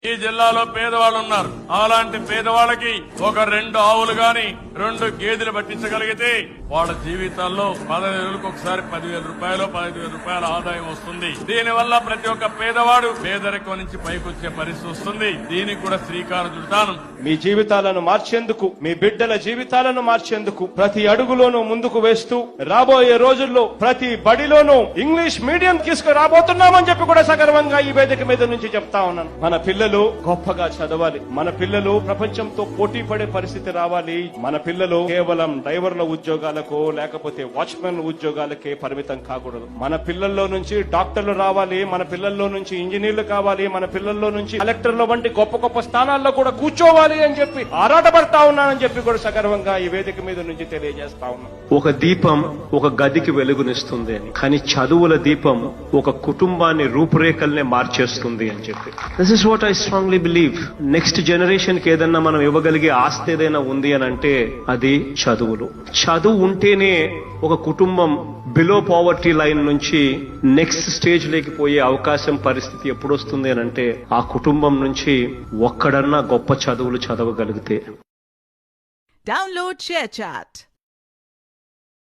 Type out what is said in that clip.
ఈ జిల్లాలో పేదవాళ్ళు ఉన్నారు. అలాంటి పేదవాళ్ళకి ఒక 2 ఆవులు గాని 2 గేదెలు పట్టించగలిగితే వాళ్ళ జీవితాల్లో 15 రోజులకు ఒకసారి 10,000 రూపాయలు 15,000 రూపాయల ఆదాయం వస్తుంది. దీనివల్ల ప్రతి ఒక్క పేదవాడు పేదరికం నుంచి పైకొచ్చే పరిస్థితి వస్తుంది. దీనికి కూడా శ్రీకారం చుడతాను. మీ జీవితాలను మార్చేందుకు, మీ బిడ్డల జీవితాలను మార్చేందుకు ప్రతి అడుగులోనూ ముందుకు వేస్తూ రాబోయే రోజుల్లో ప్రతి బడిలోనూ ఇంగ్లీష్ మీడియం తీసుకురాబోతున్నామని చెప్పి కూడా సగర్వంగా ఈ వేదిక మీద నుంచి చెప్తా ఉన్నాను. మన పిల్లలు గొప్పగా చదవాలి. మన పిల్లలు ప్రపంచంతో పోటీ పడే పరిస్థితి రావాలి. మన పిల్లలు కేవలం డ్రైవర్ల ఉద్యోగాలకు లేకపోతే వాచ్మెన్ ఉద్యోగాలకే పరిమితం కాకూడదు. మన పిల్లల్లో నుంచి డాక్టర్లు రావాలి. మన పిల్లల్లో నుంచి ఇంజనీర్లు కావాలి. మన పిల్లల్లో నుంచి కలెక్టర్ల వంటి గొప్ప గొప్ప స్థానాల్లో కూడా కూర్చోవాలి అని చెప్పి ఆరాటపడతా ఉన్నానని చెప్పి కూడా సగర్వంగా ఈ వేదిక మీద నుంచి తెలియజేస్తా ఉన్నాను. ఒక దీపం ఒక గదికి వెలుగునిస్తుంది అని, కానీ చదువుల దీపం ఒక కుటుంబాన్ని రూపురేఖల్నే మార్చేస్తుంది అని చెప్పి. This is what I strongly believe. Next generation కి ఏదన్నా మనం ఇవ్వగలిగే ఆస్తి ఏదైనా ఉంది అని అంటే అది చదువులు. చదువు ఉంటేనే ఒక కుటుంబం బిలో పావర్టీ లైన్ నుంచి నెక్స్ట్ స్టేజ్ లేకి పోయే అవకాశం, పరిస్థితి ఎప్పుడు వస్తుంది అని అంటే ఆ కుటుంబం నుంచి ఒక్కడన్నా గొప్ప చదువులు చదవగలిగితే. Download ShareChat.